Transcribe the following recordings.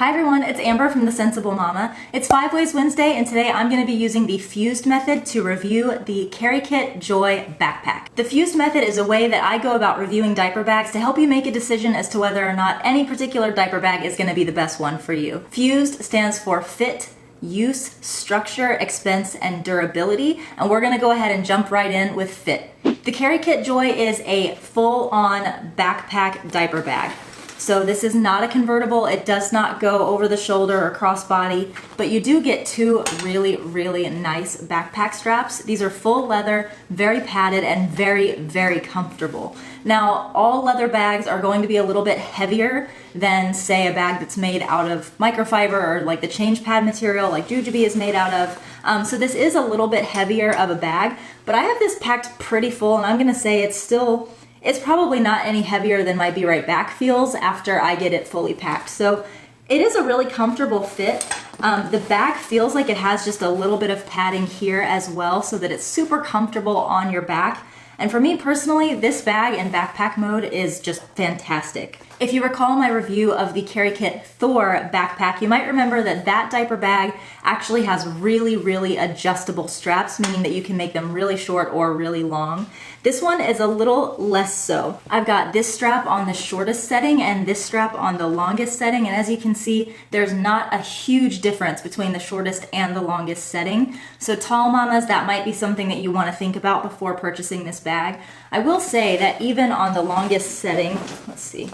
Hi everyone, it's Amber from The Sensible Mama. It's 5 Ways Wednesday, and today I'm going to be using the FUSED method to review the KeriKit Joy backpack. The FUSED method is a way that I go about reviewing diaper bags to help you make a decision as to whether or not any particular diaper bag is going to be the best one for you. FUSED stands for Fit, Use, Structure, Expense, and Durability, and we're going to go ahead and jump right in with Fit. The KeriKit Joy is a full-on backpack diaper bag. So this is not a convertible. It does not go over the shoulder or crossbody, but you do get two really nice backpack straps. These are full leather, very padded, and very comfortable. Now, all leather bags are going to be a little bit heavier than, say, a bag that's made out of microfiber or like the change pad material like Jujube is made out of. So this is a little bit heavier of a bag, but I have this packed pretty full, and I'm gonna say it's probably not any heavier than my Be Right Back feels after I get it fully packed. So it is a really comfortable fit. The back feels like it has just a little bit of padding here as well so that it's super comfortable on your back. And for me personally, this bag in backpack mode is just fantastic. If you recall my review of the KeriKit Thor backpack, you might remember that that diaper bag actually has really adjustable straps, meaning that you can make them really short or really long. This one is a little less so. I've got this strap on the shortest setting and this strap on the longest setting, and as you can see, there's not a huge difference between the shortest and the longest setting. So tall mamas, that might be something that you want to think about before purchasing this bag. I will say that even on the longest setting, let's see.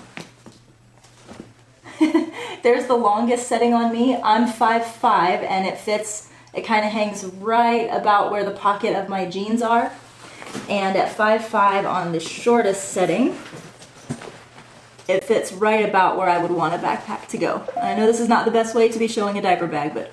There's the longest setting on me. I'm 5'5", and it kind of hangs right about where the pocket of my jeans are. And at 5'5" on the shortest setting, it fits right about where I would want a backpack to go. I know this is not the best way to be showing a diaper bag, but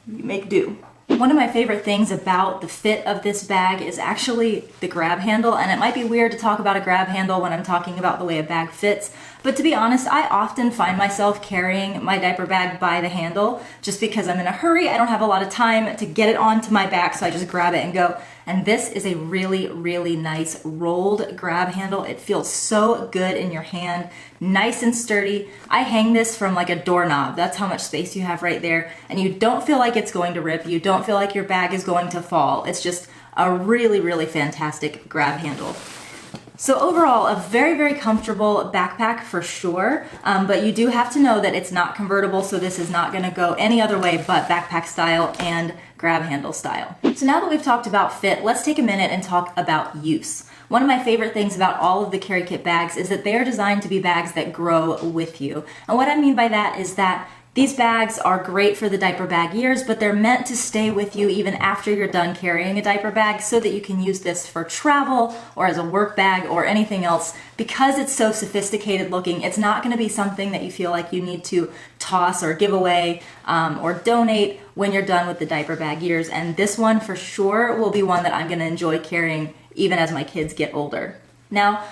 you make do. One of my favorite things about the fit of this bag is actually the grab handle, and it might be weird to talk about a grab handle when I'm talking about the way a bag fits, but to be honest, I often find myself carrying my diaper bag by the handle just because I'm in a hurry. I don't have a lot of time to get it onto my back, so I just grab it and go. And this is a really nice rolled grab handle. It feels so good in your hand, nice and sturdy. I hang this from like a doorknob. That's how much space you have right there. And you don't feel like it's going to rip. You don't feel like your bag is going to fall. It's just a really fantastic grab handle. So overall, a very comfortable backpack for sure, but you do have to know that it's not convertible, so this is not gonna go any other way but backpack style and grab handle style. So now that we've talked about fit, let's take a minute and talk about use. One of my favorite things about all of the KeriKit bags is that they are designed to be bags that grow with you. And what I mean by that is that these bags are great for the diaper bag years, but they're meant to stay with you even after you're done carrying a diaper bag so that you can use this for travel or as a work bag or anything else. Because it's so sophisticated looking, it's not going to be something that you feel like you need to toss or give away or donate when you're done with the diaper bag years. And this one for sure will be one that I'm going to enjoy carrying even as my kids get older. Now,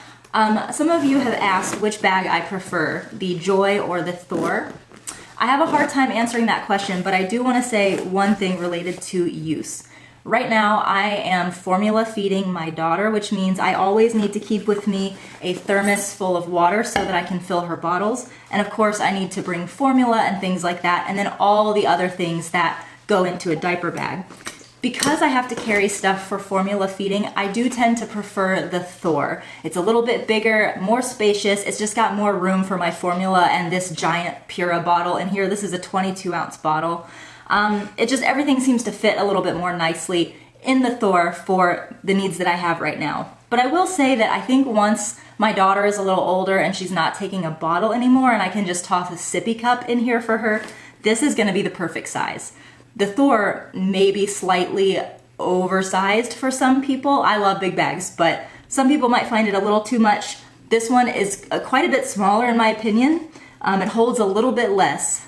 some of you have asked which bag I prefer, the Joy or the Thor. I have a hard time answering that question, but I do want to say one thing related to use. Right now, I am formula feeding my daughter, which means I always need to keep with me a thermos full of water so that I can fill her bottles. And of course, I need to bring formula and things like that, and then all the other things that go into a diaper bag. Because I have to carry stuff for formula feeding, I do tend to prefer the Thor. It's a little bit bigger, more spacious. It's just got more room for my formula and this giant Pura bottle in here. This is a 22-ounce bottle. Everything seems to fit a little bit more nicely in the Thor for the needs that I have right now. But I will say that I think once my daughter is a little older and she's not taking a bottle anymore and I can just toss a sippy cup in here for her, this is gonna be the perfect size. The Thor may be slightly oversized for some people. I love big bags, but some people might find it a little too much. This one is quite a bit smaller in my opinion. It holds a little bit less,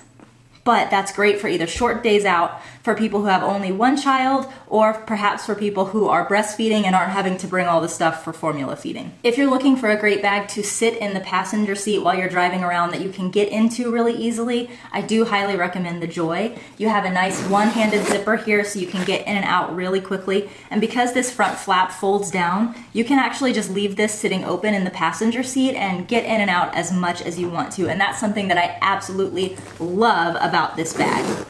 but that's great for either short days out, for people who have only one child, or perhaps for people who are breastfeeding and aren't having to bring all the stuff for formula feeding. If you're looking for a great bag to sit in the passenger seat while you're driving around that you can get into really easily, I do highly recommend the Joy. You have a nice one-handed zipper here so you can get in and out really quickly, and because this front flap folds down, you can actually just leave this sitting open in the passenger seat and get in and out as much as you want to, and that's something that I absolutely love about this bag.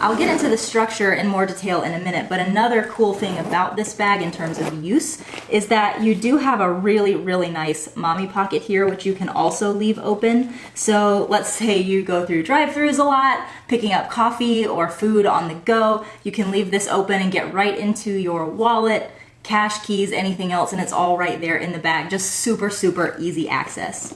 I'll get into the structure in more detail in a minute, but another cool thing about this bag in terms of use is that you do have a really, really nice mommy pocket here, which you can also leave open. So let's say you go through drive-thrus a lot, picking up coffee or food on the go, you can leave this open and get right into your wallet, cash, keys, anything else, and it's all right there in the bag. Just super, super easy access.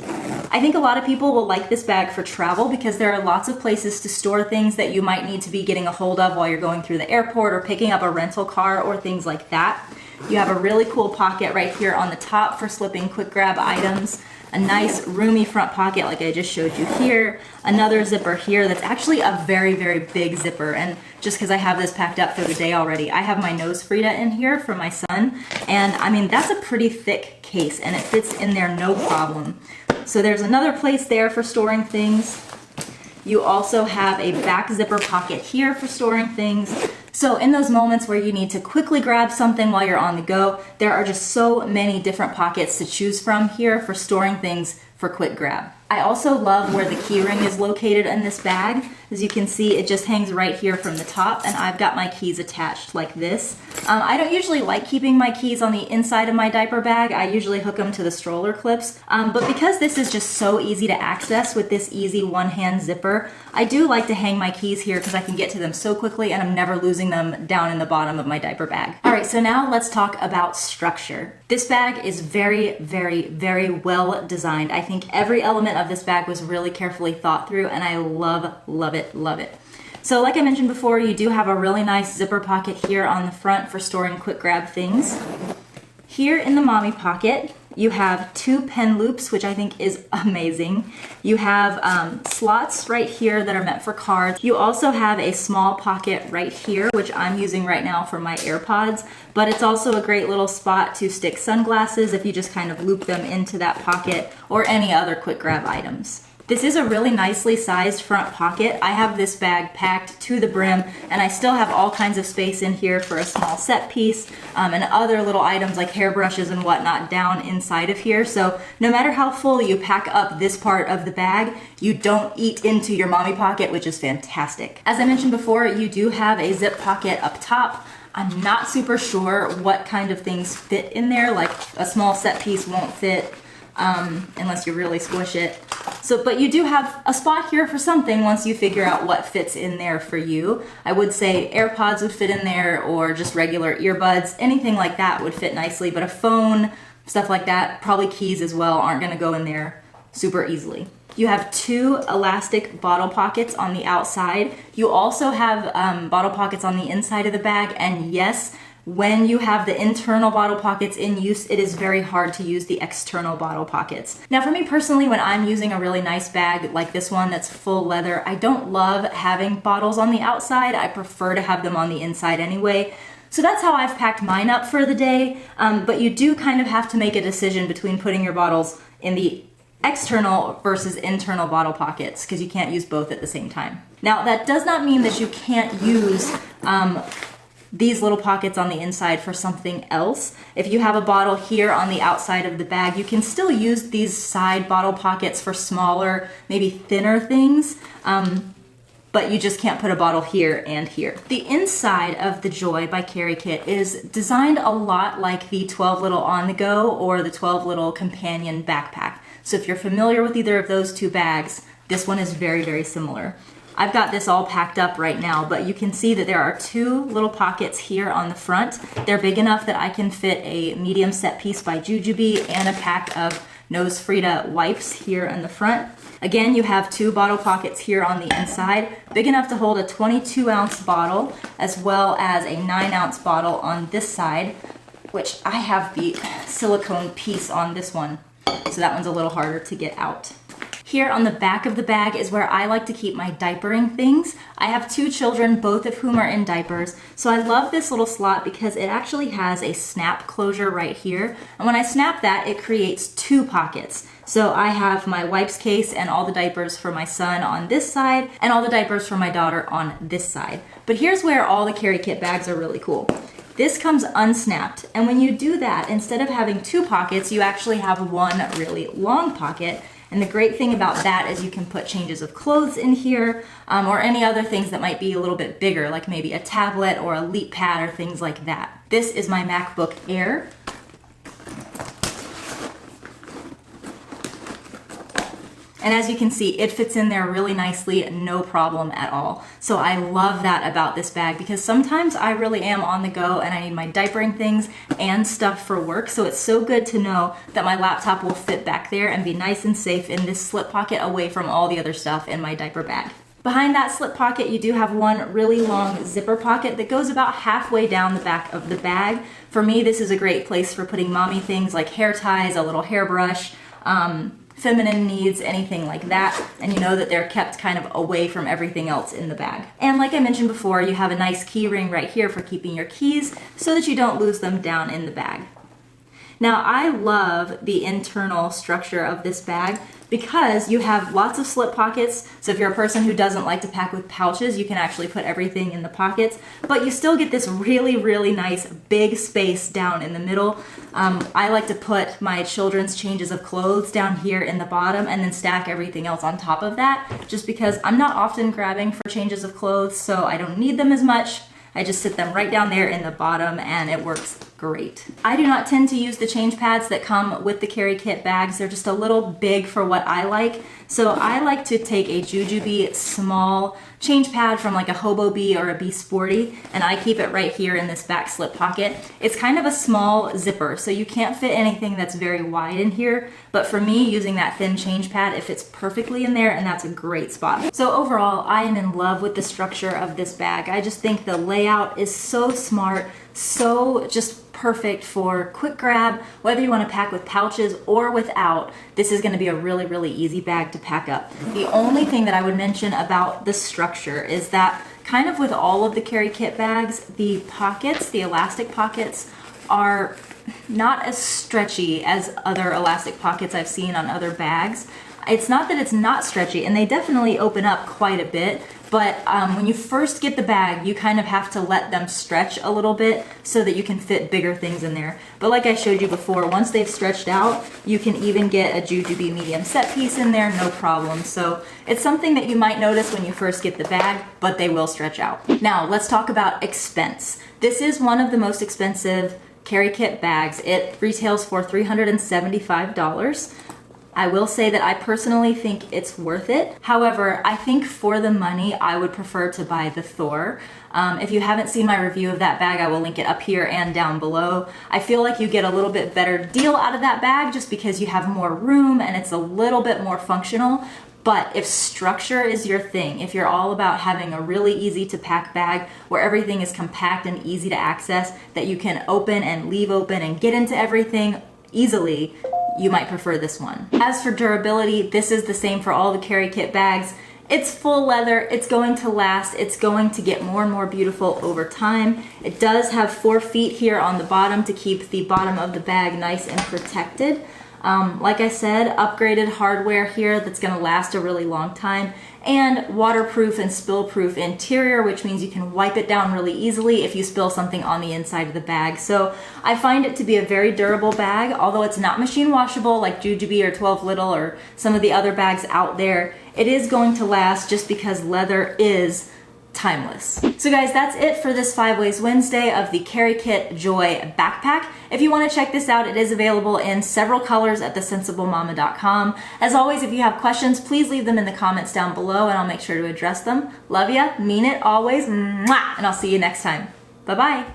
I think a lot of people will like this bag for travel because there are lots of places to store things that you might need to be getting a hold of while you're going through the airport or picking up a rental car or things like that. You have a really cool pocket right here on the top for slipping quick grab items. A nice roomy front pocket like I just showed you here. Another zipper here that's actually a very, very big zipper, and just because I have this packed up for the day already, I have my nose Frida in here for my son, and I mean that's a pretty thick case and it fits in there no problem. So there's another place there for storing things. You also have a back zipper pocket here for storing things. So in those moments where you need to quickly grab something while you're on the go, there are just so many different pockets to choose from here for storing things for quick grab. I also love where the key ring is located in this bag. As you can see, it just hangs right here from the top, and I've got my keys attached like this. I don't usually like keeping my keys on the inside of my diaper bag. I usually hook them to the stroller clips, but because this is just so easy to access with this easy one-hand zipper, I do like to hang my keys here because I can get to them so quickly and I'm never losing them down in the bottom of my diaper bag. All right, so now let's talk about structure. This bag is very, very, very well designed. I think every element of this bag was really carefully thought through, and I love, love it, love it. So like I mentioned before, you do have a really nice zipper pocket here on the front for storing quick grab things. Here in the mommy pocket, you have 2 pen loops, which I think is amazing. You have slots right here that are meant for cards. You also have a small pocket right here, which I'm using right now for my AirPods, but it's also a great little spot to stick sunglasses if you just kind of loop them into that pocket, or any other quick grab items. This is a really nicely sized front pocket. I have this bag packed to the brim, and I still have all kinds of space in here for a small set piece and other little items like hairbrushes and whatnot down inside of here. So no matter how full you pack up this part of the bag, you don't eat into your mommy pocket, which is fantastic. As I mentioned before, you do have a zip pocket up top. I'm not super sure what kind of things fit in there, like a small set piece won't fit unless you really squish it. So, but you do have a spot here for something once you figure out what fits in there for you. I would say AirPods would fit in there, or just regular earbuds, anything like that would fit nicely, but a phone, stuff like that, probably keys as well, aren't gonna go in there super easily. You have 2 elastic bottle pockets on the outside. You also have bottle pockets on the inside of the bag, and yes, when you have the internal bottle pockets in use, it is very hard to use the external bottle pockets. Now for me personally, when I'm using a really nice bag like this one that's full leather, I don't love having bottles on the outside. I prefer to have them on the inside anyway. So that's how I've packed mine up for the day, but you do kind of have to make a decision between putting your bottles in the external versus internal bottle pockets, because you can't use both at the same time. Now that does not mean that you can't use these little pockets on the inside for something else. If you have a bottle here on the outside of the bag, you can still use these side bottle pockets for smaller, maybe thinner things, but you just can't put a bottle here and here. The inside of the Joy by KeriKit is designed a lot like the 12 Little On The Go or the 12 Little Companion backpack. So if you're familiar with either of those 2 bags, this one is very, very similar. I've got this all packed up right now, but you can see that there are 2 little pockets here on the front. They're big enough that I can fit a medium set piece by Jujubee and a pack of Nose Frida wipes here in the front. Again, you have 2 bottle pockets here on the inside, big enough to hold a 22-ounce bottle, as well as a 9-ounce bottle on this side, which I have the silicone piece on this one, so that one's a little harder to get out. Here on the back of the bag is where I like to keep my diapering things. I have 2 children, both of whom are in diapers, so I love this little slot because it actually has a snap closure right here. And when I snap that, it creates 2 pockets. So I have my wipes case and all the diapers for my son on this side and all the diapers for my daughter on this side. But here's where all the KeriKit bags are really cool. This comes unsnapped, and when you do that, instead of having 2 pockets, you actually have 1 really long pocket. And the great thing about that is you can put changes of clothes in here, or any other things that might be a little bit bigger, like maybe a tablet or a Leap Pad or things like that. This is my MacBook Air. And as you can see, it fits in there really nicely, no problem at all. So I love that about this bag because sometimes I really am on the go and I need my diapering things and stuff for work. So it's so good to know that my laptop will fit back there and be nice and safe in this slip pocket away from all the other stuff in my diaper bag. Behind that slip pocket, you do have one really long zipper pocket that goes about halfway down the back of the bag. For me, this is a great place for putting mommy things like hair ties, a little hairbrush, feminine needs, anything like that, and you know that they're kept kind of away from everything else in the bag. And like I mentioned before, you have a nice key ring right here for keeping your keys so that you don't lose them down in the bag. Now I love the internal structure of this bag because you have lots of slip pockets. So if you're a person who doesn't like to pack with pouches, you can actually put everything in the pockets, but you still get this really, really nice big space down in the middle. I like to put my children's changes of clothes down here in the bottom and then stack everything else on top of that, just because I'm not often grabbing for changes of clothes, so I don't need them as much. I just sit them right down there in the bottom and it works great. I do not tend to use the change pads that come with the KeriKit bags. They're just a little big for what I like. So I like to take a Jujube small change pad from like a Hobo Bee or a Bee Sporty, and I keep it right here in this back slip pocket. It's kind of a small zipper, so you can't fit anything that's very wide in here, but for me, using that thin change pad, it fits perfectly in there, and that's a great spot. So overall, I am in love with the structure of this bag. I just think the layout is so smart, so just perfect for quick grab, whether you want to pack with pouches or without. This is going to be a really, really easy bag to pack up. The only thing that I would mention about the structure is that kind of with all of the KeriKit bags, the pockets, the elastic pockets, are not as stretchy as other elastic pockets I've seen on other bags. It's not that it's not stretchy, and they definitely open up quite a bit, but when you first get the bag, you kind of have to let them stretch a little bit so that you can fit bigger things in there. But like I showed you before, once they've stretched out, you can even get a Jujube medium set piece in there, no problem. So it's something that you might notice when you first get the bag, but they will stretch out. Now let's talk about expense. This is one of the most expensive KeriKit bags. It retails for $375. I will say that I personally think it's worth it. However, I think for the money, I would prefer to buy the Thor. If you haven't seen my review of that bag, I will link it up here and down below. I feel like you get a little bit better deal out of that bag just because you have more room and it's a little bit more functional. But if structure is your thing, if you're all about having a really easy to pack bag where everything is compact and easy to access, that you can open and leave open and get into everything easily, you might prefer this one. As for durability, this is the same for all the KeriKit bags. It's full leather, it's going to last, it's going to get more and more beautiful over time. It does have 4 feet here on the bottom to keep the bottom of the bag nice and protected. Like I said, upgraded hardware here that's gonna last a really long time, and waterproof and spill-proof interior, which means you can wipe it down really easily if you spill something on the inside of the bag. So I find it to be a very durable bag, although it's not machine washable like Jujube or 12 Little or some of the other bags out there. It is going to last just because leather is timeless. So guys, that's it for this 5 Ways Wednesday of the KeriKit Joy backpack. If you want to check this out, it is available in several colors at thesensiblemama.com. As always, if you have questions, please leave them in the comments down below and I'll make sure to address them. Love ya, mean it always, mwah, and I'll see you next time. Bye-bye.